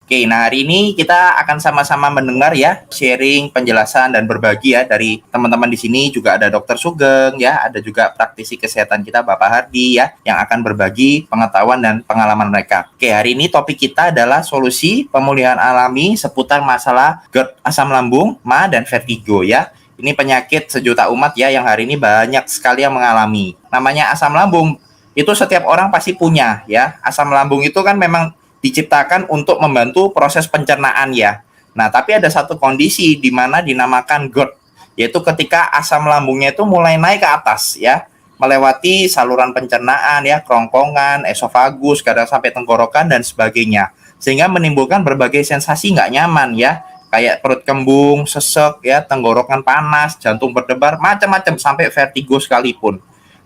Oke, nah hari ini kita akan sama-sama mendengar ya, sharing, penjelasan dan berbagi ya dari teman-teman di sini. Juga ada Dokter Sugeng ya, ada juga praktisi kesehatan kita Bapak Hardi ya, yang akan berbagi pengetahuan dan pengalaman mereka. Oke, hari ini topik kita adalah solusi pemulihan alami seputar masalah GERD, asam lambung, MA dan vertigo ya. Ini penyakit sejuta umat ya, yang hari ini banyak sekali yang mengalami. Namanya asam lambung, itu setiap orang pasti punya ya. Asam lambung itu kan memang diciptakan untuk membantu proses pencernaan ya. Nah, tapi ada satu kondisi di mana dinamakan GERD, yaitu ketika asam lambungnya itu mulai naik ke atas ya, melewati saluran pencernaan ya, kerongkongan, esofagus, kadang sampai tenggorokan dan sebagainya. Sehingga menimbulkan berbagai sensasi nggak nyaman ya, kayak perut kembung, sesek ya, tenggorokan panas, jantung berdebar, macam-macam sampai vertigo sekalipun.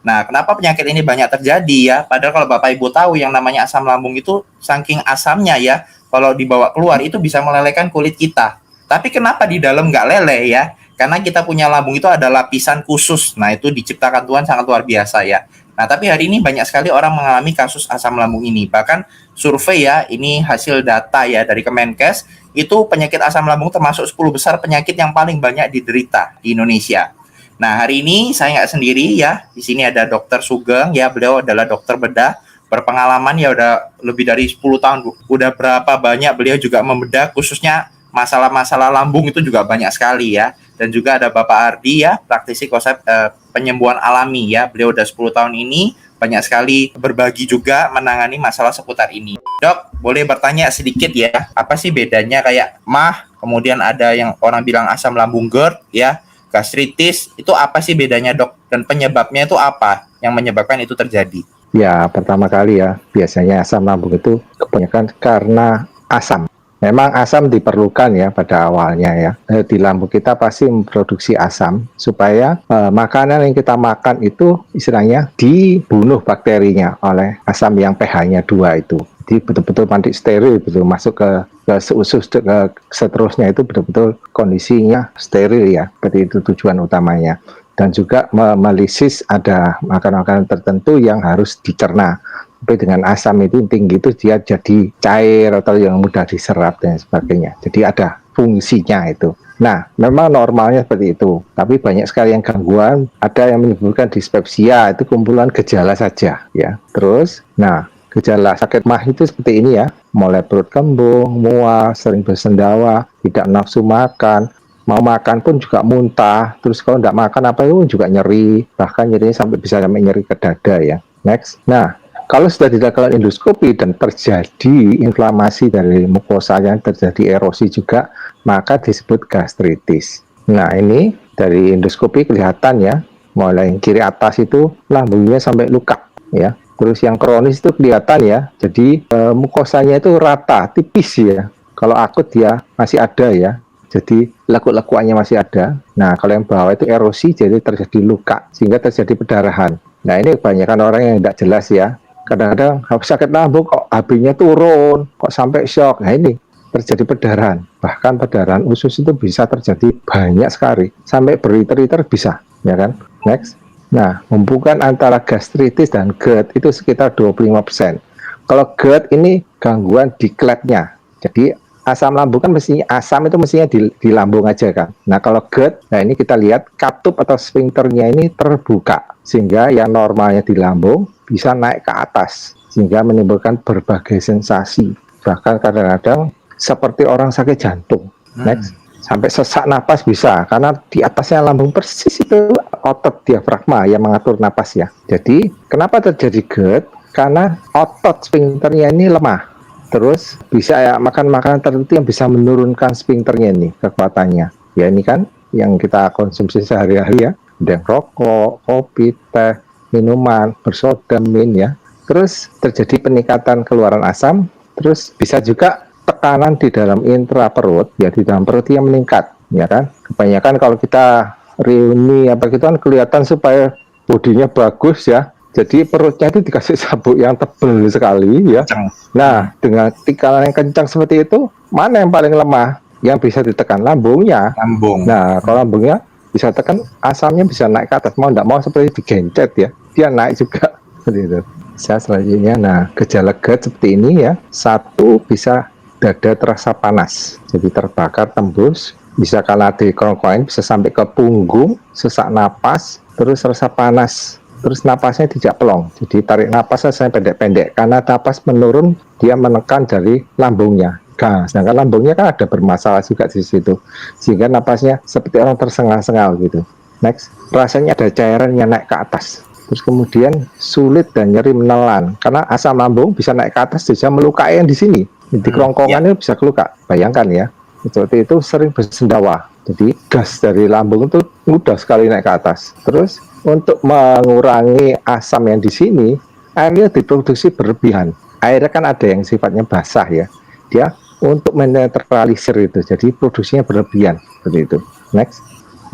Nah, kenapa penyakit ini banyak terjadi ya? Padahal kalau Bapak Ibu tahu yang namanya asam lambung itu saking asamnya ya, kalau dibawa keluar itu bisa melelehkan kulit kita. Tapi kenapa di dalam nggak leleh ya? Karena kita punya lambung itu ada lapisan khusus. Nah, itu diciptakan Tuhan sangat luar biasa ya. Nah, tapi hari ini banyak sekali orang mengalami kasus asam lambung ini. Bahkan survei ya, ini hasil data ya dari Kemenkes, itu penyakit asam lambung termasuk 10 besar penyakit yang paling banyak diderita di Indonesia. Nah, hari ini saya nggak sendiri ya. Di sini ada Dokter Sugeng ya. Beliau adalah dokter bedah, berpengalaman ya udah lebih dari 10 tahun, Bu. Udah berapa banyak beliau juga membedah, khususnya masalah-masalah lambung itu juga banyak sekali ya. Dan juga ada Bapak Ardi ya, praktisi konsep penyembuhan alami ya. Beliau udah 10 tahun ini banyak sekali berbagi juga menangani masalah seputar ini. Dok, boleh bertanya sedikit ya, apa sih bedanya kayak MAH, kemudian ada yang orang bilang asam lambung GERD ya, gastritis, itu apa sih bedanya dok? Dan penyebabnya itu apa yang menyebabkan itu terjadi? Ya, pertama kali ya, biasanya asam lambung itu kebanyakan karena asam. Memang asam diperlukan ya pada awalnya ya. Di lambung kita pasti memproduksi asam supaya makanan yang kita makan itu istilahnya dibunuh bakterinya oleh asam yang pH-nya 2 itu. Jadi betul-betul mandi steril, betul masuk ke seusus ke seterusnya itu betul-betul kondisinya steril ya. Seperti itu tujuan utamanya. Dan juga melisis ada makanan-makanan tertentu yang harus dicerna. Tapi dengan asam itu tinggi itu dia jadi cair atau yang mudah diserap dan sebagainya. Jadi ada fungsinya itu. Nah, memang normalnya seperti itu. Tapi banyak sekali yang gangguan, ada yang menyebabkan dispepsia, itu kumpulan gejala saja ya. Terus, nah, gejala sakit MAH itu seperti ini ya, mulai perut kembung, mual, sering bersendawa, tidak nafsu makan, mau makan pun juga muntah, terus kalau tidak makan apa itu juga nyeri, bahkan nyerinya sampai bisa sampai nyeri ke dada ya. Next, nah kalau sudah dilakukan endoskopi dan terjadi inflamasi dari mukosanya, terjadi erosi juga, maka disebut gastritis. Nah ini dari endoskopi kelihatan ya, mulai yang kiri atas itu lambungnya sampai luka ya. Terus yang kronis itu kelihatan ya, jadi mukosanya itu rata, tipis ya. Kalau akut dia masih ada ya, jadi lekuk-lekuannya masih ada. Nah kalau yang bawah itu erosi, jadi terjadi luka, sehingga terjadi perdarahan. Nah ini kebanyakan orang yang tidak jelas ya. Kadang-kadang sakit lambung kok HB-nya turun, kok sampai shock. Nah ini terjadi perdarahan. Bahkan perdarahan usus itu bisa terjadi banyak sekali, sampai berliter-liter bisa, ya kan? Next. Nah, hubungan antara gastritis dan GERD itu sekitar 25%. Kalau GERD ini gangguan di klepnya. Jadi asam lambung kan mestinya asam itu mestinya di lambung aja kan. Nah, kalau GERD, nah ini kita lihat katup atau sphincternya ini terbuka sehingga yang normalnya di lambung bisa naik ke atas sehingga menimbulkan berbagai sensasi. Bahkan kadang-kadang seperti orang sakit jantung. Next. Sampai sesak napas bisa, karena di atasnya lambung persis itu otot diafragma yang mengatur napas ya. Jadi, kenapa terjadi GERD? Karena otot sphincternya ini lemah. Terus bisa ya makan makanan tertentu yang bisa menurunkan sphincternya ini, kekuatannya. Ya ini kan yang kita konsumsi sehari-hari ya. Dan rokok, kopi, teh, minuman, bersoda, min ya. Terus terjadi peningkatan keluaran asam, terus bisa juga tekanan di dalam intra perut ya, di dalam perut yang meningkat ya kan. Kebanyakan kalau kita reuni apa gitu kan kelihatan supaya bodinya bagus ya, jadi perutnya itu dikasih sabuk yang tebal sekali ya. Nah dengan tikalan yang kencang seperti itu, mana yang paling lemah? Yang bisa ditekan lambungnya. Nah kalau lambungnya bisa tekan, asamnya bisa naik ke atas, mau tidak mau seperti digencet ya, dia naik juga seperti itu. Selanjutnya, nah gejala GERD seperti ini ya, satu bisa dada terasa panas, jadi terbakar tembus, bisa karena di kerongkongan bisa sampai ke punggung, sesak napas, terus rasa panas, terus napasnya tidak pelong, jadi tarik napasnya saya pendek-pendek, karena napas menurun dia menekan dari lambungnya. Nah, sedangkan lambungnya kan ada bermasalah juga di situ, sehingga napasnya seperti orang tersengal-sengal gitu. Next, rasanya ada cairan yang naik ke atas. Terus kemudian sulit dan nyeri menelan, karena asam lambung bisa naik ke atas bisa melukai yang di sini, di kerongkongannya bisa keluka. Bayangkan ya, seperti itu sering bersendawa. Jadi gas dari lambung itu mudah sekali naik ke atas. Terus untuk mengurangi asam yang di sini, airnya diproduksi berlebihan. Airnya kan ada yang sifatnya basah ya, dia untuk menetralisir itu, jadi produksinya berlebihan seperti itu. Next.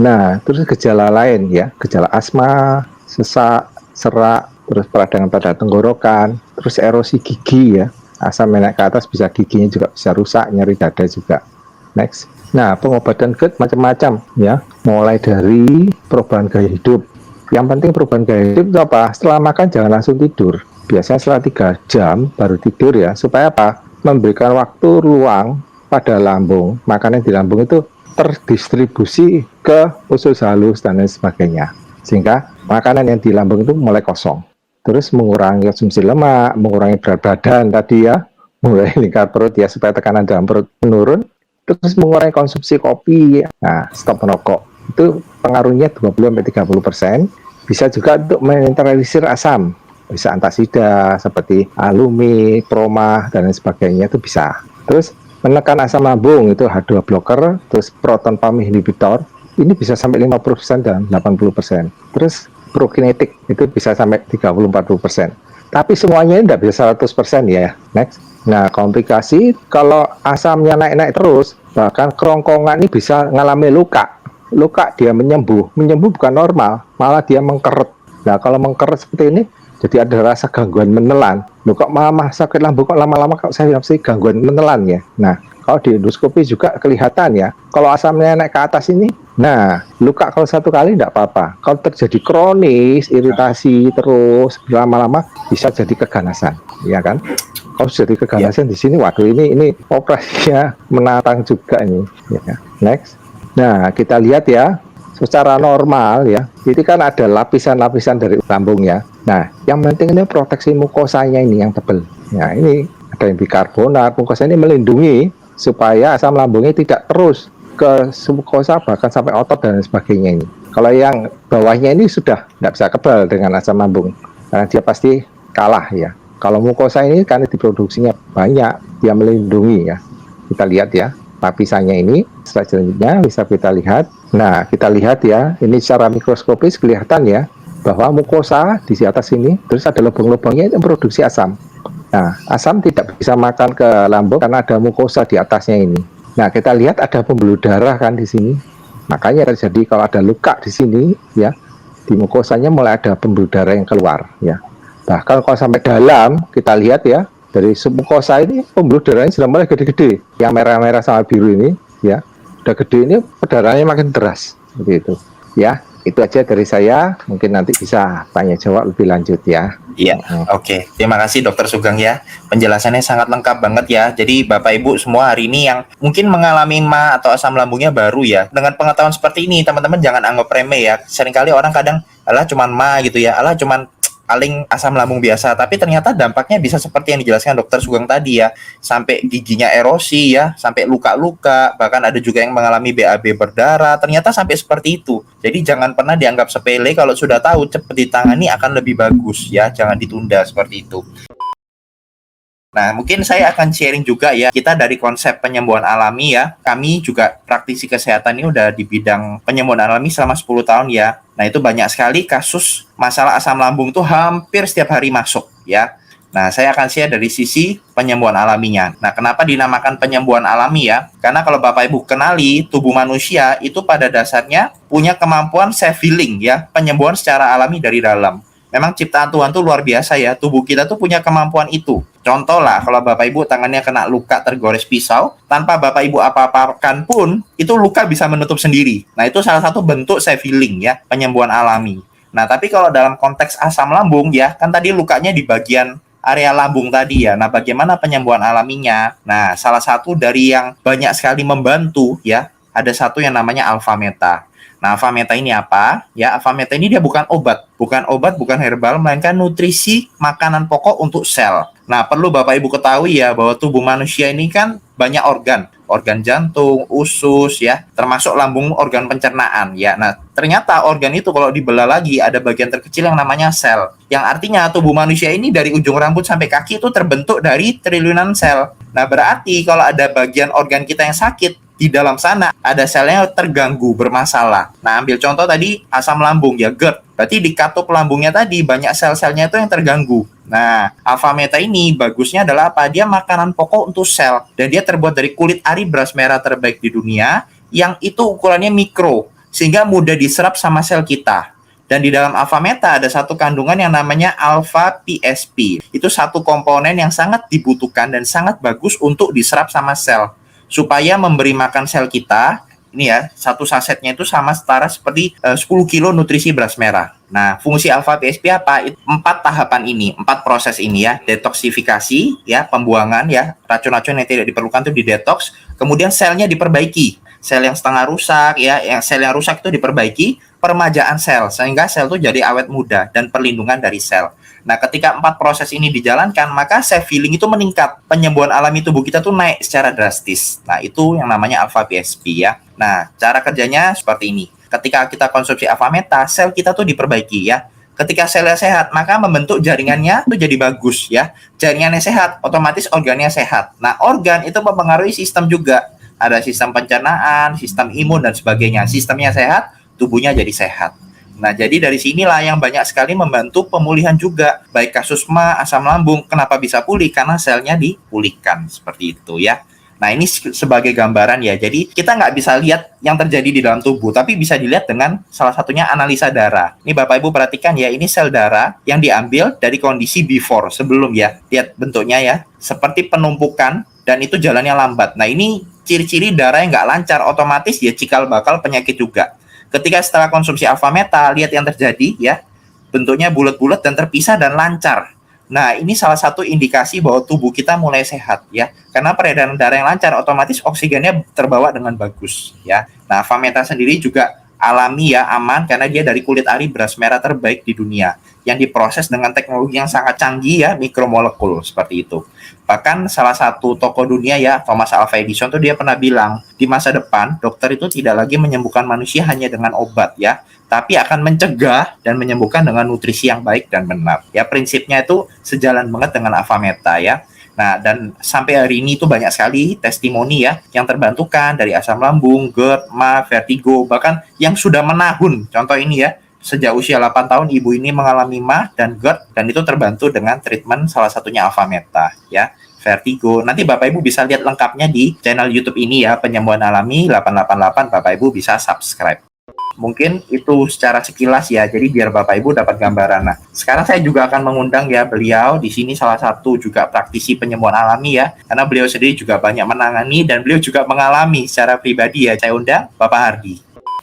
Nah, terus gejala lain ya, gejala asma, sesak, serak, terus peradangan pada tenggorokan, terus erosi gigi ya, asam naik ke atas bisa giginya juga bisa rusak, nyeri dada juga. Next. Nah, pengobatan GERD macam-macam ya, mulai dari perubahan gaya hidup. Yang penting perubahan gaya hidup itu apa? Setelah makan jangan langsung tidur. Biasanya setelah 3 jam baru tidur ya, supaya apa? Memberikan waktu luang pada lambung, makanan di lambung itu terdistribusi ke usus halus dan lain sebagainya, sehingga makanan yang di lambung itu mulai kosong. Terus mengurangi konsumsi lemak, mengurangi berat badan tadi ya, mengurangi lingkar perut ya supaya tekanan dalam perut menurun. Terus mengurangi konsumsi kopi, nah stop merokok, itu pengaruhnya 20-30%. Bisa juga untuk menetralisir asam, bisa antasida seperti alumi, proma dan lain sebagainya itu bisa. Terus menekan asam lambung itu H2 blocker, terus proton pump inhibitor ini bisa sampai 50% dan 80%. Terus prokinetik itu bisa sampai 30-40%. Tapi semuanya ini tidak bisa 100% ya. Next. Nah, komplikasi kalau asamnya naik-naik terus, bahkan kerongkongan ini bisa mengalami luka. Luka dia menyembuh bukan normal, malah dia mengkeret. Nah, kalau mengkeret seperti ini, jadi ada rasa gangguan menelan. Loh, kok mama sakit lambung kok lama-lama kok saya sih gangguan menelan ya. Nah, kalau di endoskopi juga kelihatan ya. Kalau asamnya naik ke atas ini, nah luka kalau satu kali tidak apa-apa. Kalau terjadi kronis, iritasi terus lama-lama bisa jadi keganasan, ya kan? Kalau jadi keganasan di sini, waduh ini operasinya menantang juga ini. Ya. Next. Nah, kita lihat ya, secara normal ya, ini kan ada lapisan-lapisan dari lambung ya. Nah, yang penting ini proteksi mukosanya ini yang tebal. Nah, ini ada yang bikarbonat, mukosa ini melindungi supaya asam lambungnya tidak terus ke mukosa bahkan sampai otot dan sebagainya ini. Kalau yang bawahnya ini sudah tidak bisa kebal dengan asam lambung, karena dia pasti kalah ya. Kalau mukosa ini karena diproduksinya banyak, dia melindungi ya. Kita lihat ya. Lapisannya ini, selanjutnya bisa kita lihat. Nah, kita lihat ya, ini secara mikroskopis kelihatan ya, bahwa mukosa di atas ini, terus ada lubang-lubangnya yang produksi asam. Nah, asam tidak bisa makan ke lambung karena ada mukosa di atasnya ini. Nah, kita lihat ada pembuluh darah kan di sini. Makanya terjadi kalau ada luka di sini, ya, di mukosanya mulai ada pembuluh darah yang keluar, ya. Bahkan kalau sampai dalam, kita lihat ya, dari submukosa ini pembuluh darahnya sudah mulai gede-gede. Yang merah-merah sama biru ini, ya, udah gede ini perdarahannya makin deras, seperti itu. Ya, itu aja dari saya. Mungkin nanti bisa tanya jawab lebih lanjut ya. Iya, oke. Terima kasih Dokter Sugeng ya. Penjelasannya sangat lengkap banget ya. Jadi Bapak Ibu semua hari ini yang mungkin mengalami MA atau asam lambungnya baru ya. Dengan pengetahuan seperti ini, teman-teman jangan anggap remeh ya. Seringkali orang kadang, alah cuman MA gitu ya, alah cuman paling asam lambung biasa, tapi ternyata dampaknya bisa seperti yang dijelaskan Dokter Sugeng tadi ya, sampai giginya erosi ya, sampai luka-luka, bahkan ada juga yang mengalami BAB berdarah, ternyata sampai seperti itu. Jadi jangan pernah dianggap sepele, kalau sudah tahu cepat ditangani akan lebih bagus ya, jangan ditunda seperti itu. Nah, mungkin saya akan sharing juga ya, kita dari konsep penyembuhan alami ya, kami juga praktisi kesehatan ini udah di bidang penyembuhan alami selama 10 tahun ya. Nah, itu banyak sekali kasus masalah asam lambung tuh hampir setiap hari masuk ya. Nah, saya akan share dari sisi penyembuhan alaminya. Nah, kenapa dinamakan penyembuhan alami ya? Karena kalau Bapak Ibu kenali, tubuh manusia itu pada dasarnya punya kemampuan self-healing ya, penyembuhan secara alami dari dalam. Memang ciptaan Tuhan tuh luar biasa ya, tubuh kita tuh punya kemampuan itu. Contoh lah, kalau Bapak Ibu tangannya kena luka tergores pisau, tanpa Bapak Ibu apa-apakan pun, itu luka bisa menutup sendiri. Nah, itu salah satu bentuk self-healing ya, penyembuhan alami. Nah, tapi kalau dalam konteks asam lambung ya, kan tadi lukanya di bagian area lambung tadi ya. Nah, bagaimana penyembuhan alaminya? Nah, salah satu dari yang banyak sekali membantu ya, ada satu yang namanya alpha meta. Nah, alpha meta ini apa? Ya, alpha meta ini dia bukan obat, bukan herbal, melainkan nutrisi makanan pokok untuk sel. Nah, perlu Bapak Ibu ketahui ya bahwa tubuh manusia ini kan banyak organ jantung, usus ya, termasuk lambung organ pencernaan ya. Nah, ternyata organ itu kalau dibelah lagi ada bagian terkecil yang namanya sel. Yang artinya tubuh manusia ini dari ujung rambut sampai kaki itu terbentuk dari triliunan sel. Nah, berarti kalau ada bagian organ kita yang sakit, di dalam sana ada selnya terganggu, bermasalah. Nah, ambil contoh tadi asam lambung ya, GERD. Berarti di katup lambungnya tadi banyak sel-selnya itu yang terganggu. Nah, alpha meta ini bagusnya adalah apa? Dia makanan pokok untuk sel dan dia terbuat dari kulit ari beras merah terbaik di dunia yang itu ukurannya mikro sehingga mudah diserap sama sel kita. Dan di dalam alpha meta ada satu kandungan yang namanya alpha PSP. Itu satu komponen yang sangat dibutuhkan dan sangat bagus untuk diserap sama sel. Supaya memberi makan sel kita, ini ya, satu sasetnya itu sama setara seperti 10 kilo nutrisi beras merah. Nah, fungsi alpha PSP apa? 4 tahapan ini, 4 proses ini ya. Detoksifikasi, ya, pembuangan ya, racun-racun yang tidak diperlukan itu didetoks, kemudian selnya diperbaiki. Sel yang setengah rusak ya, yang sel yang rusak itu diperbaiki, peremajaan sel sehingga sel itu jadi awet muda dan perlindungan dari sel. Nah, ketika 4 proses ini dijalankan, maka self healing itu meningkat. Penyembuhan alami tubuh kita tuh naik secara drastis. Nah, itu yang namanya alpha PSP ya. Nah, cara kerjanya seperti ini. Ketika kita konsumsi alpha meta, sel kita tuh diperbaiki ya. Ketika selnya sehat, maka membentuk jaringannya tuh jadi bagus ya. Jaringannya sehat, otomatis organnya sehat. Nah, organ itu mempengaruhi sistem juga. Ada sistem pencernaan, sistem imun dan sebagainya. Sistemnya sehat, tubuhnya jadi sehat. Nah, jadi dari sinilah yang banyak sekali membantu pemulihan juga. Baik kasus MA, asam lambung, kenapa bisa pulih? Karena selnya dipulihkan, seperti itu ya. Nah, ini sebagai gambaran ya. Jadi, kita nggak bisa lihat yang terjadi di dalam tubuh, tapi bisa dilihat dengan salah satunya analisa darah. Ini Bapak Ibu perhatikan ya, ini sel darah yang diambil dari kondisi before, sebelum ya. Lihat bentuknya ya, seperti penumpukan, dan itu jalannya lambat. Nah, ini ciri-ciri darah yang nggak lancar, otomatis ya cikal bakal penyakit juga. Ketika setelah konsumsi alpha meta, lihat yang terjadi ya, bentuknya bulat-bulat dan terpisah dan lancar. Nah, ini salah satu indikasi bahwa tubuh kita mulai sehat ya, karena peredaran darah yang lancar, otomatis oksigennya terbawa dengan bagus ya. Nah, alpha meta sendiri juga alami ya, aman karena dia dari kulit ari beras merah terbaik di dunia yang diproses dengan teknologi yang sangat canggih ya, mikromolekul seperti itu. Bahkan salah satu tokoh dunia ya, Thomas Alva Edison tuh dia pernah bilang, di masa depan dokter itu tidak lagi menyembuhkan manusia hanya dengan obat ya, tapi akan mencegah dan menyembuhkan dengan nutrisi yang baik dan benar. Ya, prinsipnya itu sejalan banget dengan alpha meta ya. Nah, dan sampai hari ini itu banyak sekali testimoni ya yang terbantukan dari asam lambung, GERD, MA, vertigo, bahkan yang sudah menahun. Contoh ini ya, sejak usia 8 tahun ibu ini mengalami MA dan GERD dan itu terbantu dengan treatment salah satunya alpha meta ya. Vertigo. Nanti Bapak Ibu bisa lihat lengkapnya di channel YouTube ini ya, Penyembuhan Alami 888. Bapak Ibu bisa subscribe. Mungkin itu secara sekilas ya, jadi biar Bapak Ibu dapat gambaran. Nah, sekarang saya juga akan mengundang ya beliau di sini, salah satu juga praktisi penyembuhan alami ya, karena beliau sendiri juga banyak menangani dan beliau juga mengalami secara pribadi ya. Saya undang Bapak Hardi.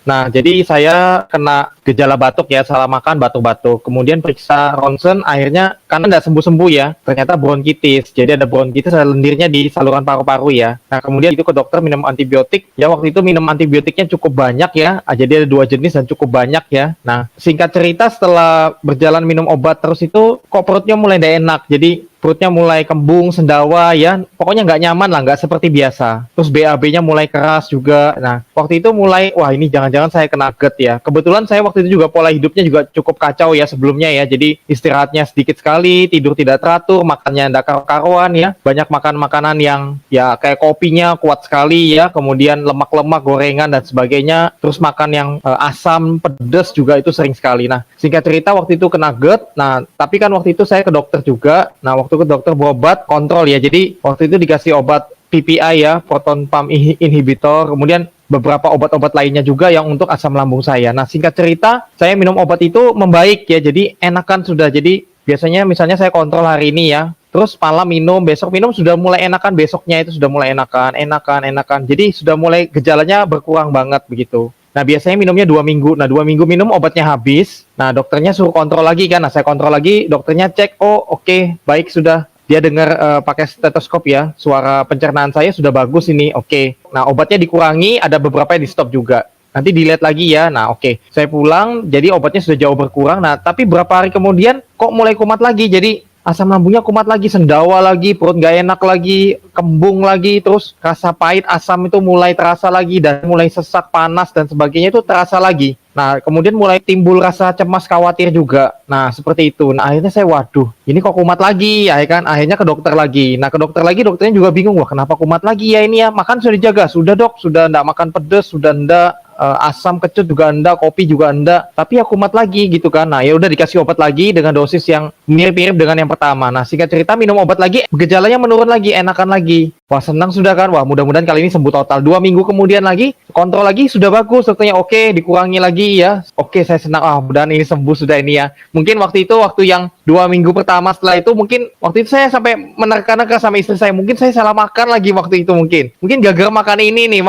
Nah, jadi saya kena gejala batuk ya, salah makan, batuk-batuk. Kemudian periksa ronsen, akhirnya karena nggak sembuh-sembuh ya, ternyata bronkitis. Jadi ada bronkitis, ada lendirnya di saluran paru-paru ya. Nah, kemudian itu ke dokter minum antibiotik. Ya, waktu itu minum antibiotiknya cukup banyak ya. Jadi ada 2 jenis dan cukup banyak ya. Nah, singkat cerita setelah berjalan minum obat terus itu, kok perutnya mulai nggak enak. Jadi perutnya mulai kembung, sendawa ya, pokoknya nggak nyaman lah, nggak seperti biasa. Terus BAB-nya mulai keras juga. Nah, waktu itu mulai, wah ini jangan-jangan saya kena GERD ya. Kebetulan saya waktu itu juga pola hidupnya juga cukup kacau ya sebelumnya ya. Jadi istirahatnya sedikit sekali, tidur tidak teratur, makannya nggak karu-karuan ya. Banyak makan makanan yang ya kayak kopinya kuat sekali ya. Kemudian lemak-lemak, gorengan dan sebagainya. Terus makan yang asam, pedas juga itu sering sekali. Nah, singkat cerita waktu itu kena GERD. Nah, tapi kan waktu itu saya ke dokter juga. Nah, waktu ke dokter berobat kontrol ya, jadi waktu itu dikasih obat PPI ya, proton pump inhibitor, kemudian beberapa obat-obat lainnya juga yang untuk asam lambung saya. Nah, singkat cerita saya minum obat itu membaik ya, jadi enakan sudah. Jadi biasanya misalnya saya kontrol hari ini ya, terus malam minum, besok minum, sudah mulai enakan, besoknya itu sudah mulai enakan. Jadi sudah mulai gejalanya berkurang banget begitu. Nah, biasanya minumnya 2 minggu. Nah, 2 minggu minum obatnya habis. Nah, dokternya suruh kontrol lagi kan. Nah, saya kontrol lagi, dokternya cek, oh oke, baik sudah. Dia dengar pakai stetoskop ya, suara pencernaan saya sudah bagus ini, oke. Nah, obatnya dikurangi, ada beberapa yang di stop juga. Nanti dilihat lagi ya. Nah, oke. Saya pulang, jadi obatnya sudah jauh berkurang. Nah, tapi berapa hari kemudian kok mulai kumat lagi. Jadi asam lambungnya kumat lagi, sendawa lagi, perut gak enak lagi, kembung lagi, terus rasa pahit asam itu mulai terasa lagi, dan mulai sesak, panas, dan sebagainya itu terasa lagi. Nah, kemudian mulai timbul rasa cemas, khawatir juga. Nah, seperti itu. Nah, akhirnya saya, waduh, ini kok kumat lagi, ya kan? Akhirnya ke dokter lagi. Nah, ke dokter lagi, dokternya juga bingung, wah kenapa kumat lagi ya ini ya? Makan sudah dijaga, sudah dok, sudah enggak makan pedas, sudah enggak asam kecut juga enggak, kopi juga enggak, tapi ya kumat lagi gitu kan. Nah, ya udah dikasih obat lagi dengan dosis yang mirip-mirip dengan yang pertama. Nah, singkat cerita minum obat lagi, gejalanya menurun lagi, enakan lagi. Wah, senang sudah kan. Wah, mudah-mudahan kali ini sembuh total. 2 minggu kemudian lagi, kontrol lagi sudah bagus. Dokternya oke, dikurangi lagi ya. Oke, saya senang. Ah, mudah-mudahan ini sembuh sudah ini ya. Mungkin waktu itu, waktu yang 2 minggu pertama setelah itu, mungkin waktu itu saya sampai menerka-nerka sama istri saya. Mungkin saya salah makan lagi waktu itu mungkin. Mungkin gagal makan ini nih,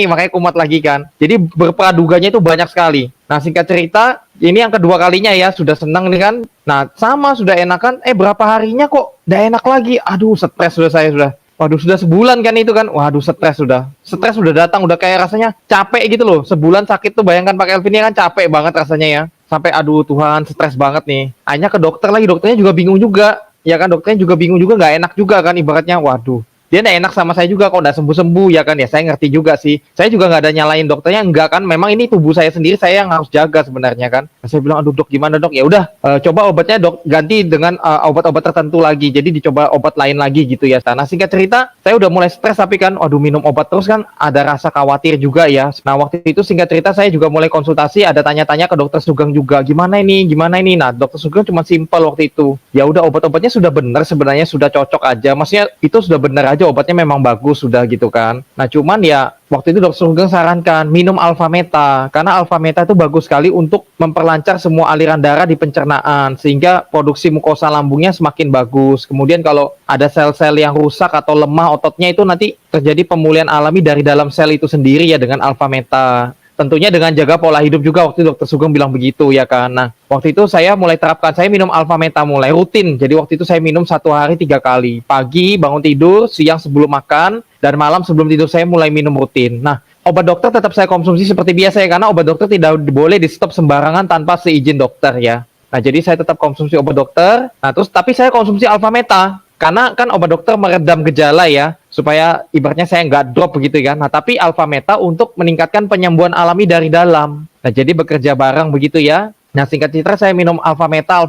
makanya kumat lagi kan. Jadi berpraduganya itu banyak sekali. Nah, singkat cerita, ini yang kedua kalinya ya, sudah senang nih kan. Nah, sama sudah enakan, berapa harinya kok udah enak lagi. Aduh, stres sudah saya sudah. Waduh, sudah sebulan kan itu kan. Waduh, stres sudah. Stres sudah datang, udah kayak rasanya capek gitu loh. Sebulan sakit tuh, bayangkan pakai Elvin kan capek banget rasanya ya. Sampai aduh Tuhan, stres banget nih. Akhirnya ke dokter lagi, dokternya juga bingung juga. Ya kan, dokternya juga bingung juga, nggak enak juga kan ibaratnya. Waduh, dia nggak enak sama saya juga kok udah sembuh-sembuh ya kan ya. Saya ngerti juga sih, saya juga nggak ada nyalain dokternya, enggak kan, memang ini tubuh saya sendiri, saya yang harus jaga sebenarnya kan. Nah, saya bilang aduh dok gimana dok, ya udah coba obatnya dok ganti dengan obat-obat tertentu lagi, jadi dicoba obat lain lagi gitu ya. Nah, singkat cerita saya udah mulai stres tapi kan aduh minum obat terus kan ada rasa khawatir juga ya. Nah, waktu itu singkat cerita saya juga mulai konsultasi, ada tanya-tanya ke dokter Sugeng juga, gimana ini. Nah, dokter Sugeng cuma simpel waktu itu, ya udah obat-obatnya sudah benar sebenarnya, sudah cocok aja, maksudnya itu sudah benar aja, obatnya memang bagus sudah gitu kan. Nah, cuman ya waktu itu dokter Sugeng sarankan minum Alfameta, karena Alfameta itu bagus sekali untuk memperlancar semua aliran darah di pencernaan sehingga produksi mukosa lambungnya semakin bagus. Kemudian kalau ada sel-sel yang rusak atau lemah ototnya itu nanti terjadi pemulihan alami dari dalam sel itu sendiri ya dengan Alfameta. Tentunya dengan jaga pola hidup juga, waktu itu dokter Sugeng bilang begitu ya kan. Nah, waktu itu saya mulai terapkan, saya minum Alfameta mulai rutin. Jadi waktu itu saya minum 1 hari 3 kali. Pagi bangun tidur, siang sebelum makan, dan malam sebelum tidur saya mulai minum rutin. Nah, obat dokter tetap saya konsumsi seperti biasa ya, karena obat dokter tidak boleh di stop sembarangan tanpa seizin dokter ya. Nah, jadi saya tetap konsumsi obat dokter. Nah, terus tapi saya konsumsi Alfameta. Karena kan obat dokter meredam gejala ya, supaya ibaratnya saya nggak drop begitu kan. Nah, tapi Alfameta untuk meningkatkan penyembuhan alami dari dalam. Nah, jadi bekerja bareng begitu ya. Nah, singkat cerita saya minum Alfameta,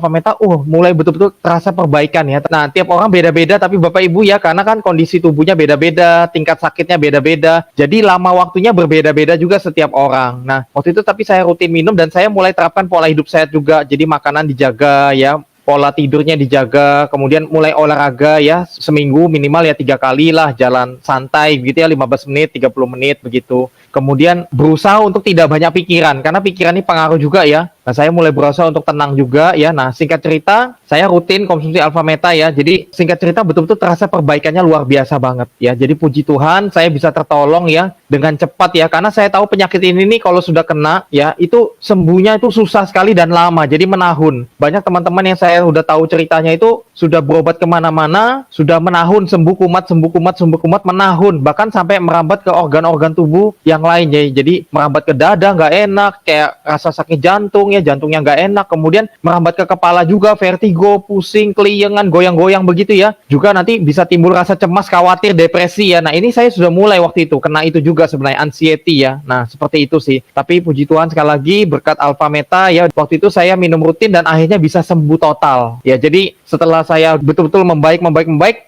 mulai betul-betul terasa perbaikan ya. Nah, tiap orang beda-beda, tapi Bapak Ibu ya, karena kan kondisi tubuhnya beda-beda, tingkat sakitnya beda-beda. Jadi lama waktunya berbeda-beda juga setiap orang. Nah, waktu itu tapi saya rutin minum dan saya mulai terapkan pola hidup sehat juga. Jadi makanan dijaga ya, pola tidurnya dijaga, kemudian mulai olahraga ya, seminggu minimal ya 3 kali lah, jalan santai begitu ya, 15 menit, 30 menit begitu. Kemudian berusaha untuk tidak banyak pikiran, karena pikiran ini pengaruh juga ya. Nah, saya mulai berusaha untuk tenang juga ya. Nah, singkat cerita, saya rutin konsumsi Alfameta ya. Jadi singkat cerita betul-betul terasa perbaikannya luar biasa banget ya. Jadi puji Tuhan, saya bisa tertolong ya dengan cepat ya. Karena saya tahu penyakit ini nih kalau sudah kena ya, itu sembuhnya itu susah sekali dan lama. Jadi menahun. Banyak teman-teman yang saya udah tahu ceritanya itu sudah berobat kemana-mana, sudah menahun, sembuh kumat, menahun. Bahkan sampai merambat ke organ-organ tubuh yang lain ya. Jadi merambat ke dada nggak enak, kayak rasa sakit jantung ya, jantungnya nggak enak, kemudian merambat ke kepala juga, vertigo, pusing, keliengan, goyang-goyang begitu ya. Juga nanti bisa timbul rasa cemas, khawatir, depresi ya. Nah, ini saya sudah mulai waktu itu, kena itu juga sebenarnya, anxiety ya. Nah, seperti itu sih. Tapi puji Tuhan sekali lagi, berkat Alfameta ya, waktu itu saya minum rutin dan akhirnya bisa sembuh total. Ya, jadi setelah saya betul-betul membaik,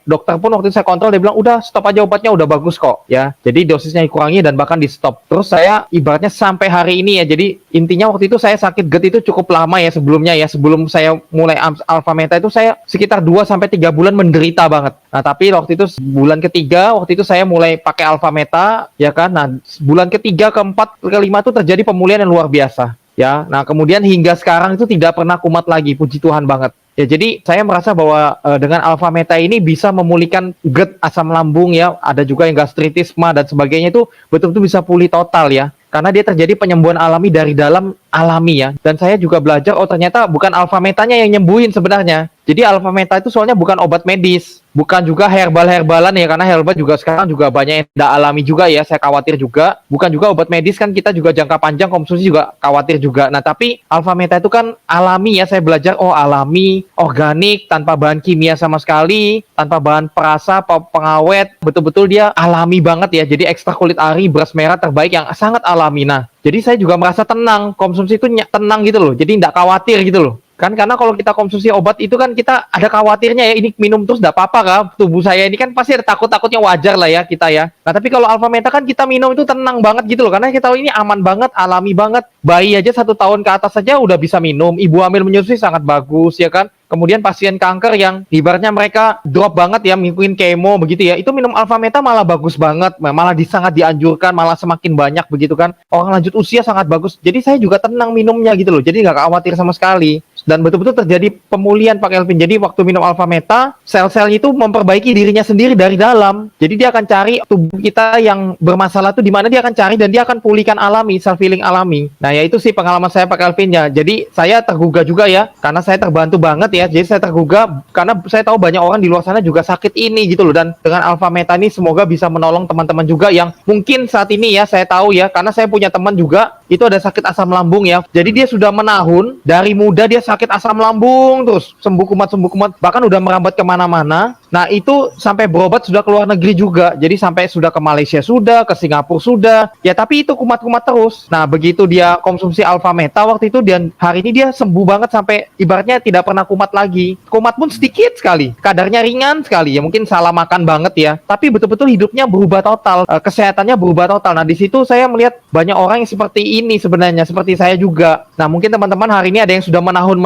dokter pun waktu itu saya kontrol, dia bilang, udah stop aja obatnya, udah bagus kok ya. Jadi dosisnya dikurangi dan bahkan di stop. Terus saya ibaratnya sampai hari ini ya, jadi intinya waktu itu saya sakit GERD itu cukup lama ya sebelumnya ya. Sebelum saya mulai Alfameta itu saya sekitar 2-3 bulan menderita banget. Nah, tapi waktu itu bulan ketiga, waktu itu saya mulai pakai Alfameta ya kan. Nah, bulan ketiga, keempat, kelima itu terjadi pemulihan yang luar biasa ya. Nah, kemudian hingga sekarang itu tidak pernah kumat lagi, puji Tuhan banget. Ya, jadi saya merasa bahwa dengan Alfameta ini bisa memulihkan GERD, asam lambung ya, ada juga yang gastritis, dan sebagainya itu betul-betul bisa pulih total ya. karena dia terjadi penyembuhan alami dari dalam alami ya. Dan saya juga belajar, oh ternyata bukan alfa metanya yang nyembuhin sebenarnya. Jadi alfa meta itu soalnya bukan obat medis, bukan juga herbal-herbalan ya, karena herbal juga sekarang juga banyak yang tidak alami juga ya, saya khawatir juga. Bukan juga obat medis, kan kita juga jangka panjang konsumsi juga khawatir juga. Nah tapi alfa meta itu kan alami ya, saya belajar, oh alami, organik, tanpa bahan kimia sama sekali, tanpa bahan perasa, pengawet, betul-betul dia alami banget ya. Jadi ekstrak kulit ari, beras merah terbaik yang sangat alami. Nah jadi saya juga merasa tenang, konsumsi itu tenang gitu loh, jadi tidak khawatir gitu loh. Kan karena kalau kita konsumsi obat itu kan kita ada khawatirnya ya, ini minum terus enggak apa-apa kan, tubuh saya ini kan pasti ada takut-takutnya, wajar lah ya kita ya. Nah tapi kalau alfa meta kan kita minum itu tenang banget gitu loh, karena kita tahu ini aman banget, alami banget. Bayi aja 1 tahun ke atas saja udah bisa minum, ibu hamil menyusui sangat bagus ya kan. Kemudian pasien kanker yang ibaratnya mereka drop banget ya, ngikutin kemo begitu ya, itu minum alfa meta malah bagus banget, malah sangat dianjurkan, malah semakin banyak begitu kan. Orang lanjut usia sangat bagus, jadi saya juga tenang minumnya gitu loh, jadi nggak khawatir sama sekali. Dan betul-betul terjadi pemulihan Pak Kelvin. Jadi waktu minum alfa meta, sel-sel itu memperbaiki dirinya sendiri dari dalam. Jadi dia akan cari tubuh kita yang bermasalah itu di mana, dia akan cari dan dia akan pulihkan alami, self healing alami. Nah ya itu sih pengalaman saya Pak Kelvin ya. Jadi saya tergugah juga ya, karena saya terbantu banget ya. Jadi saya tergugah karena saya tahu banyak orang di luar sana juga sakit ini gitu loh. Dan dengan alfa meta ini semoga bisa menolong teman-teman juga yang mungkin saat ini ya, saya tahu ya, karena saya punya teman juga itu ada sakit asam lambung ya. Jadi dia sudah menahun, dari muda dia sakit asam lambung, terus sembuh kumat, bahkan udah merambat kemana-mana. Nah itu sampai berobat sudah ke luar negeri juga, jadi sampai sudah ke Malaysia sudah, ke Singapura sudah, ya tapi itu kumat-kumat terus. Nah begitu dia konsumsi alfa meta waktu itu, dan hari ini dia sembuh banget sampai ibaratnya tidak pernah kumat lagi. Kumat pun sedikit sekali, kadarnya ringan sekali ya, mungkin salah makan banget ya, tapi betul-betul hidupnya berubah total, kesehatannya berubah total. Nah di situ saya melihat banyak orang yang seperti ini sebenarnya, seperti saya juga. Nah mungkin teman-teman hari ini ada yang sudah menahun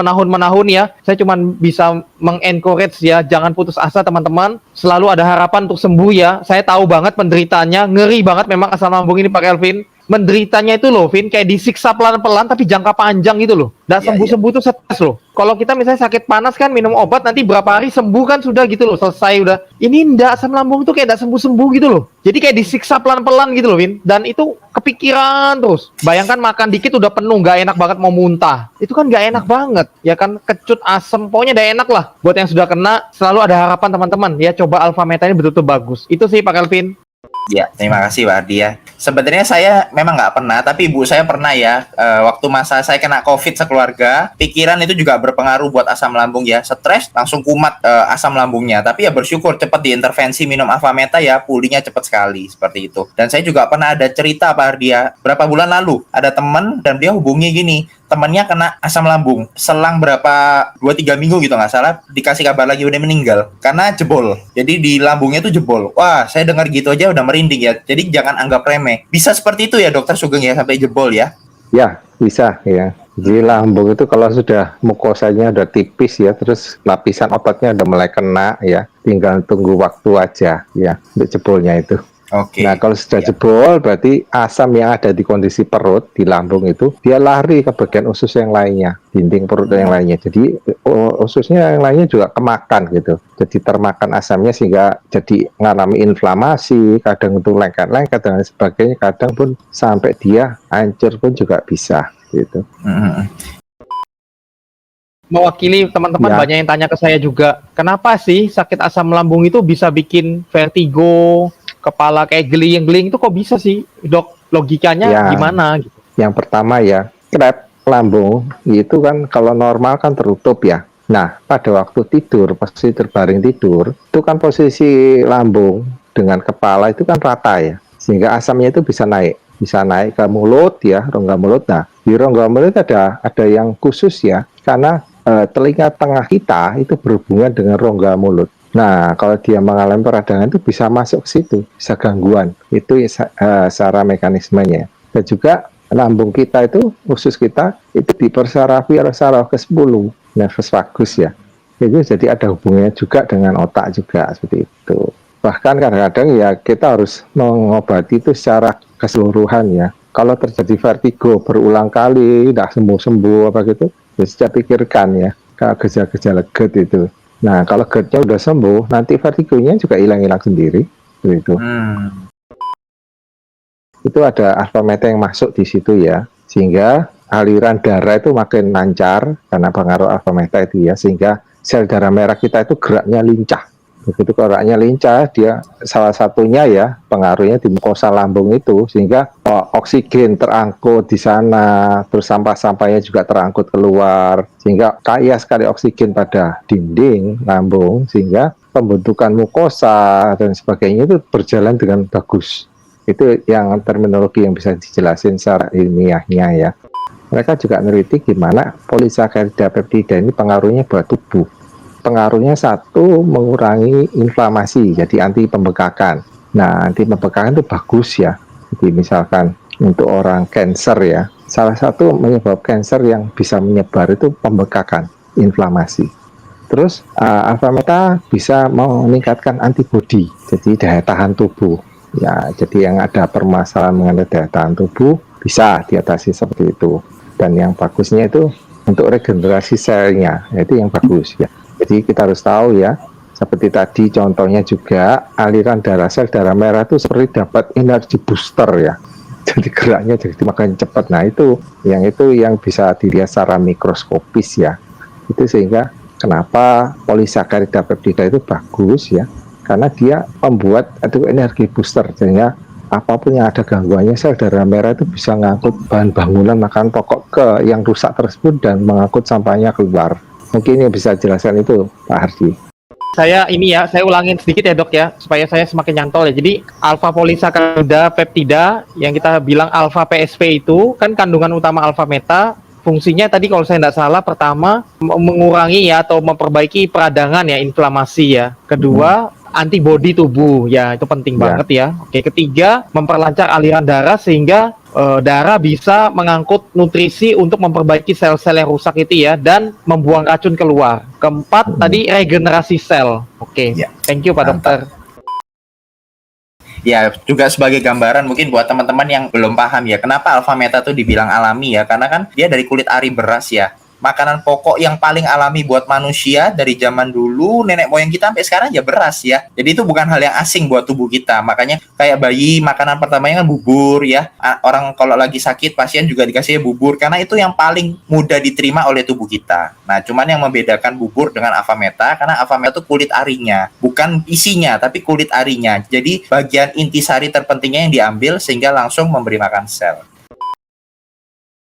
ya, saya cuma bisa mengencourage ya, jangan putus asa teman-teman, selalu ada harapan untuk sembuh ya. Saya tahu banget penderitanya, ngeri banget memang asam lambung ini Pak Kelvin. Menderitanya itu loh Vin, kayak disiksa pelan-pelan tapi jangka panjang gitu loh. Dan sembuh-sembuh itu stres loh. Kalau kita misalnya sakit panas kan minum obat, nanti berapa hari sembuh kan sudah gitu loh, selesai udah. Ini ndak, asam lambung tuh kayak ndak sembuh-sembuh gitu loh. Jadi kayak disiksa pelan-pelan gitu loh Vin. Dan itu kepikiran terus. Bayangkan makan dikit udah penuh, nggak enak banget, mau muntah. Itu kan nggak enak banget. Ya kan, kecut, asem, pokoknya nggak enak lah. Buat yang sudah kena, selalu ada harapan teman-teman. Ya coba alfa meta ini betul-betul bagus. Itu sih Pak Kelvin. Ya, terima kasih Pak Ardi ya. Sebenarnya saya memang nggak pernah, tapi ibu saya pernah ya. Waktu masa saya kena COVID sekeluarga, pikiran itu juga berpengaruh buat asam lambung ya. Stres langsung kumat asam lambungnya. Tapi ya bersyukur cepat diintervensi minum alfa meta ya, pulihnya cepat sekali seperti itu. Dan saya juga pernah ada cerita Pak Ardi ya. Berapa bulan lalu ada teman dan dia hubungi gini, temannya kena asam lambung, selang berapa 2-3 minggu gitu nggak salah, dikasih kabar lagi udah meninggal karena jebol. Jadi di lambungnya tuh jebol. Wah, saya dengar gitu aja udah merinding ya. Jadi jangan anggap remeh. Bisa seperti itu ya Dokter Sugeng ya, sampai jebol ya? Ya, bisa ya. Jadi lambung itu kalau sudah mukosanya udah tipis ya, terus lapisan obatnya udah mulai kena ya, tinggal tunggu waktu aja ya untuk jebolnya itu. Oke. Nah, kalau sudah jebol, berarti asam yang ada di kondisi perut, di lambung itu, dia lari ke bagian usus yang lainnya, dinding perut yang lainnya. Jadi, ususnya yang lainnya juga kemakan gitu. Jadi, termakan asamnya sehingga jadi mengalami inflamasi, kadang itu lengket-lengket, dan sebagainya. Kadang pun sampai dia hancur pun juga bisa gitu. Mewakili teman-teman, banyak yang tanya ke saya juga, kenapa sih sakit asam lambung itu bisa bikin vertigo, kepala kayak geling-geling, itu kok bisa sih dok, logikanya gimana gitu? Yang pertama ya, klep lambung itu kan kalau normal kan tertutup ya. Nah pada waktu tidur, posisi terbaring tidur, itu kan posisi lambung dengan kepala itu kan rata ya, sehingga asamnya itu bisa naik ke mulut ya, rongga mulut. Nah di rongga mulut ada yang khusus ya, karena telinga tengah kita itu berhubungan dengan rongga mulut. Nah, kalau dia mengalami peradangan itu bisa masuk ke situ, bisa gangguan. Itu secara mekanismenya. Dan juga lambung kita itu, usus kita, itu dipersarafi oleh saraf ke-10, nervus vagus ya. Itu jadi ada hubungannya juga dengan otak juga, seperti itu. Bahkan kadang-kadang ya kita harus mengobati itu secara keseluruhan ya. Kalau terjadi vertigo berulang kali, tidak sembuh-sembuh apa gitu, ya sudah pikirkan ya, gejala-gejala GERD itu. Nah, kalau GERD-nya udah sembuh, nanti vertigonya juga hilang-hilang sendiri, begitu. itu ada alfa meta yang masuk di situ ya, sehingga aliran darah itu makin lancar karena pengaruh alfa meta itu ya, sehingga sel darah merah kita itu geraknya lincah. Begitu geraknya lincah, dia salah satunya ya pengaruhnya di mukosa lambung itu, sehingga oksigen terangkut di sana, terus sampah-sampahnya juga terangkut keluar, sehingga kaya sekali oksigen pada dinding lambung, sehingga pembentukan mukosa dan sebagainya itu berjalan dengan bagus. Itu yang terminologi yang bisa dijelasin secara ilmiahnya ya. Mereka juga meneliti gimana polisakarida peptida ini pengaruhnya buat tubuh. Pengaruhnya satu, mengurangi inflamasi, jadi anti pembekakan. Nah, anti pembekakan itu bagus ya. Jadi misalkan untuk orang cancer ya, salah satu penyebab cancer yang bisa menyebar itu pembekakan, inflamasi. Terus alfa meta bisa meningkatkan antibodi, jadi daya tahan tubuh. Ya, jadi yang ada permasalahan mengenai daya tahan tubuh bisa diatasi seperti itu. Dan yang bagusnya itu untuk regenerasi selnya, itu yang bagus ya. Jadi kita harus tahu ya, seperti tadi contohnya juga aliran darah sel darah merah itu seperti dapat energi booster ya. Jadi geraknya jadi makin cepat. Nah itu yang bisa dilihat secara mikroskopis ya. Itu sehingga kenapa polisakarida peptida itu bagus ya, karena dia membuat itu energi booster, sehingga apapun yang ada gangguannya sel darah merah itu bisa mengangkut bahan bangunan makanan pokok ke yang rusak tersebut dan mengangkut sampahnya keluar. Mungkin yang bisa jelaskan itu Pak Hardi. Saya ulangin sedikit ya dok ya, supaya saya semakin nyantol ya. Jadi alfa polisakarida peptida yang kita bilang alfa PSP itu kan kandungan utama alfa meta. Fungsinya tadi kalau saya tidak salah, pertama mengurangi ya atau memperbaiki peradangan ya, inflamasi ya. Kedua, antibodi tubuh ya, itu penting banget ya. Oke, ketiga, memperlancar aliran darah sehingga darah bisa mengangkut nutrisi untuk memperbaiki sel-sel yang rusak itu ya, dan membuang racun keluar. Keempat, tadi regenerasi sel. Oke, thank you Pak Dokter. Ya, juga sebagai gambaran mungkin buat teman-teman yang belum paham ya, kenapa alfa meta itu dibilang alami ya, karena kan dia dari kulit ari beras ya. Makanan pokok yang paling alami buat manusia dari zaman dulu, nenek moyang kita sampai sekarang ya beras ya. Jadi itu bukan hal yang asing buat tubuh kita. Makanya kayak bayi, makanan pertamanya kan bubur ya. Orang kalau lagi sakit, pasien juga dikasih bubur, karena itu yang paling mudah diterima oleh tubuh kita. Nah, cuman yang membedakan bubur dengan alfa meta, karena alfa meta itu kulit arinya, bukan isinya, tapi kulit arinya. Jadi bagian intisari terpentingnya yang diambil sehingga langsung memberi makan sel.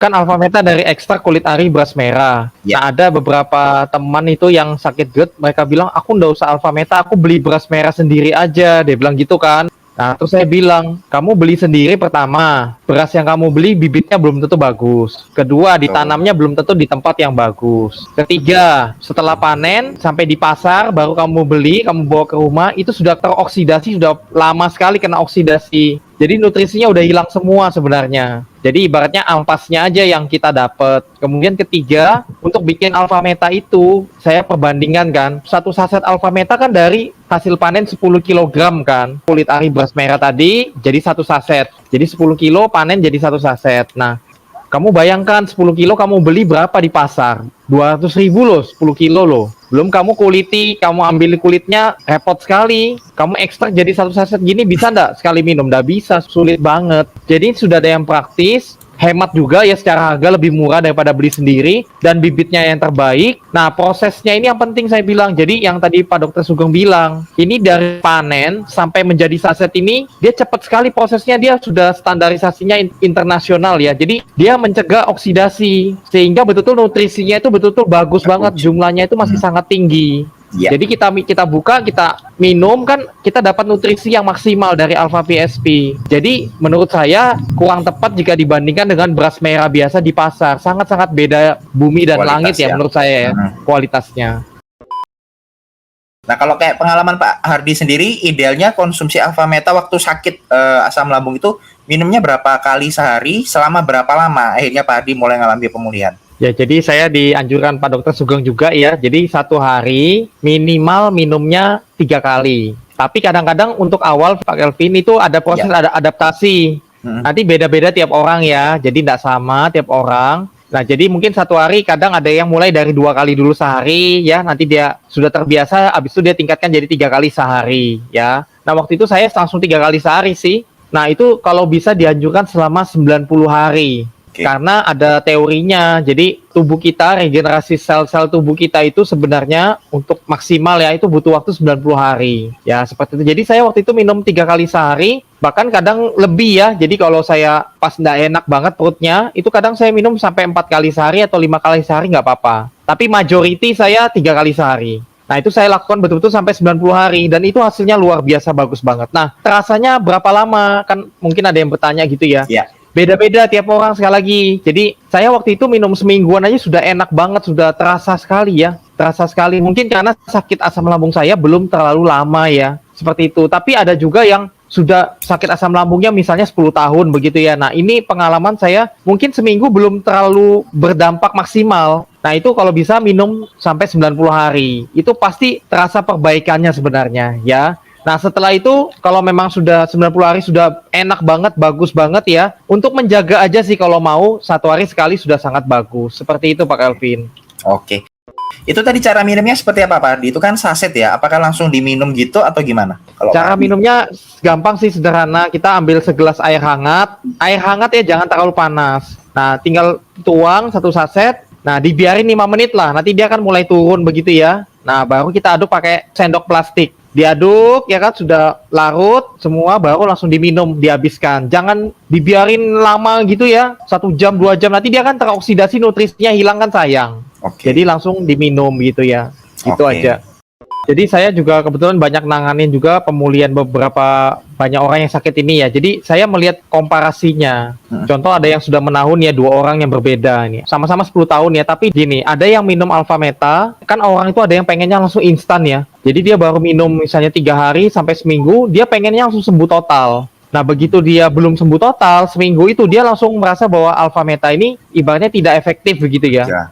Kan alfa meta dari ekstrak kulit ari beras merah. Nah, ada beberapa teman itu yang sakit GERD, mereka bilang, aku nggak usah alfa meta, aku beli beras merah sendiri aja. Dia bilang gitu kan. Nah, terus saya bilang, kamu beli sendiri pertama, beras yang kamu beli bibitnya belum tentu bagus. Kedua, ditanamnya belum tentu di tempat yang bagus. Ketiga, setelah panen sampai di pasar baru kamu beli, kamu bawa ke rumah, itu sudah teroksidasi, sudah lama sekali kena oksidasi. Jadi nutrisinya udah hilang semua sebenarnya. Jadi ibaratnya ampasnya aja yang kita dapat. Kemudian ketiga, untuk bikin alfa meta itu, saya perbandingan kan, satu saset alfa meta kan dari hasil panen 10 kg kan. Kulit ari beras merah tadi jadi satu saset. Jadi 10 kilo panen jadi satu saset. Nah, kamu bayangkan 10 kilo kamu beli berapa di pasar? 200.000 loh, 10 kilo loh. Belum kamu kuliti, kamu ambil kulitnya, repot sekali. Kamu ekstrak jadi satu saset gini bisa nggak sekali minum? Nggak bisa, sulit banget. Jadi sudah ada yang praktis, hemat juga ya, secara harga lebih murah daripada beli sendiri, dan bibitnya yang terbaik. Nah, prosesnya ini yang penting saya bilang. Jadi yang tadi Pak Dokter Sugeng bilang, ini dari panen sampai menjadi saset ini, dia cepat sekali prosesnya, dia sudah standarisasinya internasional ya. Jadi dia mencegah oksidasi, sehingga betul-betul nutrisinya itu betul-betul bagus banget, jumlahnya itu masih sangat tinggi. Jadi kita buka, kita minum kan, kita dapat nutrisi yang maksimal dari alfa PSP. Jadi menurut saya kurang tepat jika dibandingkan dengan beras merah biasa di pasar. Sangat-sangat beda bumi dan langit ya menurut saya ya, kualitasnya. Nah, kalau kayak pengalaman Pak Hardi sendiri, idealnya konsumsi alfa meta waktu sakit asam lambung itu minumnya berapa kali sehari, selama berapa lama akhirnya Pak Hardi mulai mengalami pemulihan? Ya, jadi saya dianjurkan Pak Dokter Sugeng juga ya. Jadi satu hari minimal minumnya 3 kali. Tapi kadang-kadang untuk awal Pak Kelvin itu ada proses ada adaptasi. Nanti beda-beda tiap orang ya. Jadi tidak sama tiap orang. Nah, jadi mungkin satu hari kadang ada yang mulai dari 2 kali dulu sehari ya. Nanti dia sudah terbiasa, habis itu dia tingkatkan jadi 3 kali sehari ya. Nah, waktu itu saya langsung 3 kali sehari sih. Nah, itu kalau bisa dianjurkan selama 90 hari. Oke. Karena ada teorinya. Jadi tubuh kita, regenerasi sel-sel tubuh kita itu sebenarnya untuk maksimal ya itu butuh waktu 90 hari. Ya, seperti itu. Jadi saya waktu itu minum 3 kali sehari, bahkan kadang lebih ya. Jadi kalau saya pas nggak enak banget perutnya, itu kadang saya minum sampai 4 kali sehari atau 5 kali sehari nggak apa-apa. Tapi majority saya 3 kali sehari. Nah, itu saya lakukan betul-betul sampai 90 hari dan itu hasilnya luar biasa bagus banget. Nah, terasanya berapa lama? Kan mungkin ada yang bertanya gitu ya. Ya. Beda-beda tiap orang sekali lagi. Jadi, saya waktu itu minum semingguan aja sudah enak banget, sudah terasa sekali ya. Terasa sekali. Mungkin karena sakit asam lambung saya belum terlalu lama ya. Seperti itu. Tapi ada juga yang sudah sakit asam lambungnya misalnya 10 tahun begitu ya. Nah, ini pengalaman saya mungkin seminggu belum terlalu berdampak maksimal. Nah, itu kalau bisa minum sampai 90 hari. Itu pasti terasa perbaikannya sebenarnya ya. Nah, setelah itu kalau memang sudah 90 hari sudah enak banget, bagus banget ya. Untuk menjaga aja sih kalau mau 1 hari sekali sudah sangat bagus. Seperti itu Pak Kelvin. Oke. Itu tadi cara minumnya seperti apa, Pak Ardi? Itu kan saset ya. Apakah langsung diminum gitu atau gimana? Kalau Cara Pak Ardi? minumnya gampang sih, sederhana. Kita ambil segelas air hangat. Air hangat ya, jangan terlalu panas. Nah, tinggal tuang 1 saset. Nah, dibiarin 5 menit lah. Nanti dia akan mulai turun begitu ya. Nah, baru kita aduk pakai sendok plastik. Diaduk ya kan, sudah larut semua, baru langsung diminum, dihabiskan. Jangan dibiarin lama gitu ya. 1 jam, 2 jam. Nanti dia kan teroksidasi, nutrisinya hilang kan sayang. Oke. Jadi langsung diminum gitu ya. Itu Oke. aja. Jadi saya juga kebetulan banyak nanganin juga pemulihan beberapa banyak orang yang sakit ini ya. Jadi saya melihat komparasinya. Contoh ada yang sudah menahun ya, 2 orang yang berbeda ini. Sama-sama 10 tahun ya, tapi gini, ada yang minum Alpha Meta, kan orang itu ada yang pengennya langsung instan ya. Jadi dia baru minum misalnya 3 hari sampai seminggu, dia pengennya langsung sembuh total. Nah, begitu dia belum sembuh total, seminggu itu dia langsung merasa bahwa Alpha Meta ini ibaratnya tidak efektif begitu ya. Ya.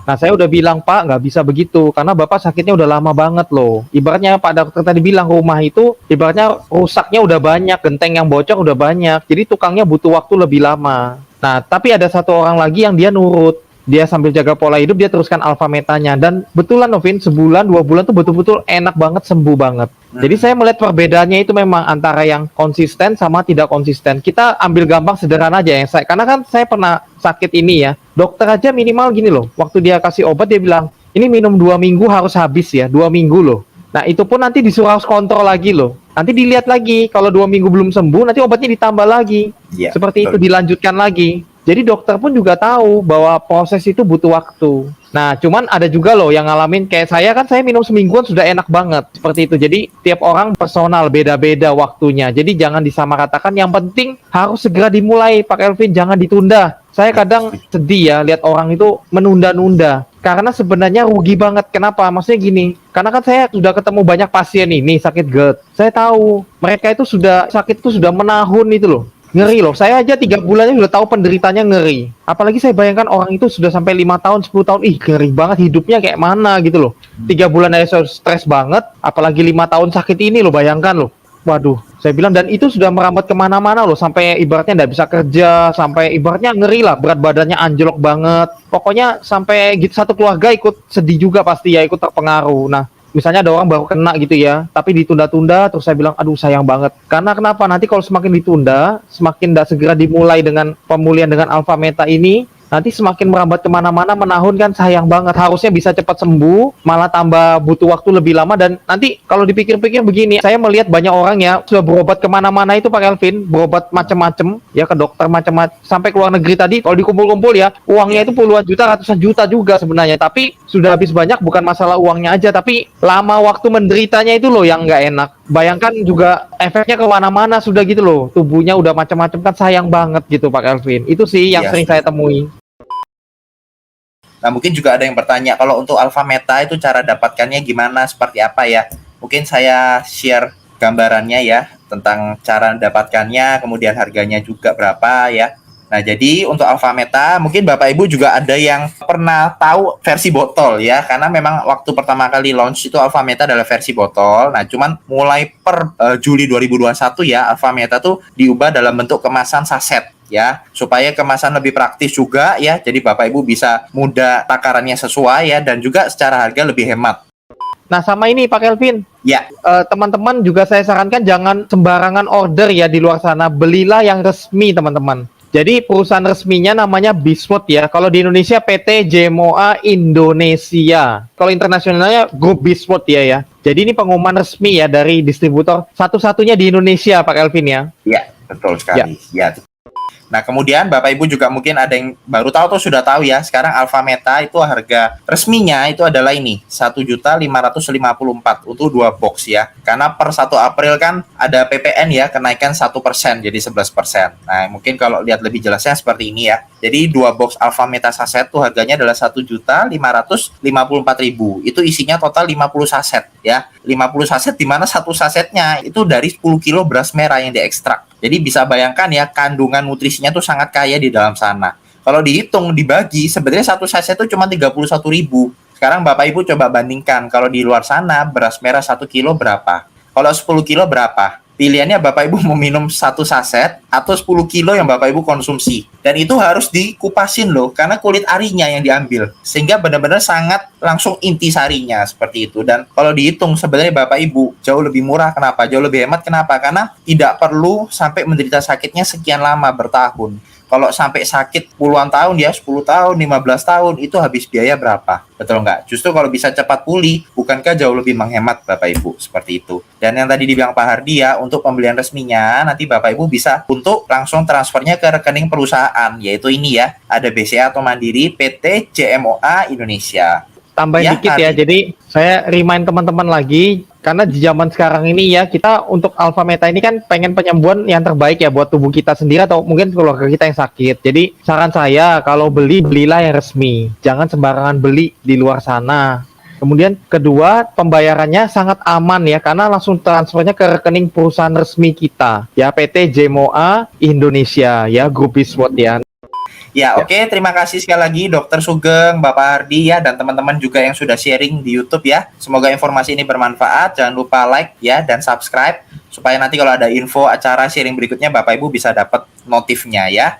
Nah, saya udah bilang, Pak, nggak bisa begitu, karena Bapak sakitnya udah lama banget loh. Ibaratnya Pak dokter tadi bilang, rumah itu ibaratnya rusaknya udah banyak, genteng yang bocor udah banyak, jadi tukangnya butuh waktu lebih lama. Nah, tapi ada 1 orang lagi yang dia nurut. Dia sambil jaga pola hidup, dia teruskan Alpha Metanya. Dan betulan Novin, sebulan, 2 bulan tuh betul-betul enak banget, sembuh banget. Jadi saya melihat perbedaannya itu memang antara yang konsisten sama tidak konsisten. Kita ambil gampang sederhana aja ya. Karena kan saya pernah sakit ini ya. Dokter aja minimal gini loh. Waktu dia kasih obat dia bilang, ini minum 2 minggu harus habis ya. 2 minggu loh. Nah, itu pun nanti disuruh harus kontrol lagi loh. Nanti dilihat lagi. Kalau 2 minggu belum sembuh, nanti obatnya ditambah lagi. Iya, Seperti itu, betul. dilanjutkan lagi. Jadi dokter pun juga tahu bahwa proses itu butuh waktu. Nah, cuman ada juga loh yang ngalamin kayak saya, kan saya minum semingguan sudah enak banget. Seperti itu. Jadi tiap orang personal, beda-beda waktunya. Jadi jangan disamaratakan. Yang penting harus segera dimulai, Pak Elvin. Jangan ditunda. Saya kadang sedih ya lihat orang itu menunda-nunda. Karena sebenarnya rugi banget. Kenapa? Maksudnya gini, karena kan saya sudah ketemu banyak pasien ini sakit GERD. Saya tahu mereka itu sudah sakit itu sudah menahun itu loh. Ngeri loh, saya aja 3 bulannya sudah tahu penderitanya ngeri. Apalagi saya bayangkan orang itu sudah sampai 5 tahun, 10 tahun, ih ngeri banget hidupnya kayak mana gitu loh. 3 bulan aja stres banget, apalagi 5 tahun sakit ini loh, bayangkan loh. Waduh, saya bilang, dan itu sudah merambat kemana-mana loh, sampai ibaratnya nggak bisa kerja, sampai ibaratnya ngeri lah, berat badannya anjlok banget. Pokoknya sampai gitu satu keluarga ikut sedih juga pasti ya, ikut terpengaruh. Nah, misalnya ada orang baru kena gitu ya, tapi ditunda-tunda, terus saya bilang, aduh sayang banget. Karena kenapa? Nanti kalau semakin ditunda, semakin tidak segera dimulai dengan pemulihan dengan Alpha Meta ini, nanti semakin merambat kemana-mana, menahun kan sayang banget. Harusnya bisa cepat sembuh, malah tambah butuh waktu lebih lama. Dan nanti kalau dipikir-pikir begini, saya melihat banyak orang ya sudah berobat kemana-mana itu Pak Elvin, berobat macam-macam ya, ke dokter macam-macam, sampai ke luar negeri tadi. Kalau dikumpul-kumpul ya, uangnya itu puluhan juta, ratusan juta juga sebenarnya. Tapi sudah habis banyak, bukan masalah uangnya aja, tapi lama waktu menderitanya itu loh yang nggak enak. Bayangkan juga efeknya ke mana-mana sudah gitu loh, tubuhnya udah macam-macam kan sayang banget gitu Pak Elvin. Itu sih yang Iya, sering saya temui. Nah, mungkin juga ada yang bertanya, kalau untuk Alpha Meta itu cara dapatkannya gimana, seperti apa ya? Mungkin saya share gambarannya ya, tentang cara dapatkannya, kemudian harganya juga berapa ya. Nah, jadi untuk Alpha Meta, mungkin Bapak Ibu juga ada yang pernah tahu versi botol ya, karena memang waktu pertama kali launch itu Alpha Meta adalah versi botol. Nah, cuman mulai per Juli 2021 ya, Alpha Meta tuh diubah dalam bentuk kemasan saset ya, supaya kemasan lebih praktis juga ya. Jadi Bapak Ibu bisa mudah takarannya sesuai ya, dan juga secara harga lebih hemat. Nah, sama ini Pak Kelvin. Ya, Teman-teman juga saya sarankan jangan sembarangan order ya di luar sana. Belilah yang resmi, teman-teman. Jadi perusahaan resminya namanya Bismut ya. Kalau di Indonesia PT JMOA Indonesia. Kalau internasionalnya Grup Bismut ya. Jadi ini pengumuman resmi ya dari distributor satu-satunya di Indonesia, Pak Kelvin ya. ya, betul sekali. Ya. Nah, kemudian Bapak Ibu juga mungkin ada yang baru tahu atau sudah tahu ya, sekarang Alfa Meta itu harga resminya itu adalah ini, 1.554 untuk 2 box ya. Karena per 1 April kan ada PPN ya, kenaikan 1% jadi 11%. Nah, mungkin kalau lihat lebih jelasnya seperti ini ya. Jadi 2 box Alfa Meta saset itu harganya adalah 1.554.000. Itu isinya total 50 saset ya. 50 saset di mana satu sasetnya itu dari 10 kilo beras merah yang diekstrak. Jadi bisa bayangkan ya, kandungan nutrisinya tuh sangat kaya di dalam sana. Kalau dihitung, dibagi, sebenarnya satu saset itu cuma 31.000. Sekarang Bapak Ibu coba bandingkan, kalau di luar sana beras merah 1 kilo berapa? Kalau 10 kilo berapa? Pilihannya Bapak Ibu mau minum 1 saset atau 10 kilo yang Bapak Ibu konsumsi. Dan itu harus dikupasin loh, karena kulit arinya yang diambil. Sehingga benar-benar sangat langsung inti sarinya seperti itu. Dan kalau dihitung sebenarnya Bapak Ibu jauh lebih murah. Kenapa? Jauh lebih hemat. Kenapa? Karena tidak perlu sampai menderita sakitnya sekian lama, bertahun. Kalau sampai sakit puluhan tahun ya, 10 tahun, 15 tahun, itu habis biaya berapa? Betul nggak? Justru kalau bisa cepat pulih, bukankah jauh lebih menghemat Bapak Ibu? Seperti itu. Dan yang tadi dibilang Pak Hardi ya, untuk pembelian resminya, nanti Bapak Ibu bisa untuk langsung transfernya ke rekening perusahaan, yaitu ini ya, ada BCA atau Mandiri, PT JMOA Indonesia. Tambahin Ya, dikit ya, Hardi. jadi saya remind teman-teman lagi, karena di zaman sekarang ini ya, kita untuk Alpha Meta ini kan pengen penyembuhan yang terbaik ya buat tubuh kita sendiri atau mungkin keluarga kita yang sakit. Jadi saran saya, kalau beli, belilah yang resmi. Jangan sembarangan beli di luar sana. Kemudian kedua, pembayarannya sangat aman ya, karena langsung transfernya ke rekening perusahaan resmi kita, ya PT JMOA Indonesia, ya Grup Bismut ya. Ya, oke. Terima kasih sekali lagi Dokter Sugeng, Bapak Hardi ya, dan teman-teman juga yang sudah sharing di YouTube ya. Semoga informasi ini bermanfaat. Jangan lupa like ya dan subscribe supaya nanti kalau ada info acara sharing berikutnya Bapak Ibu bisa dapat notifnya ya.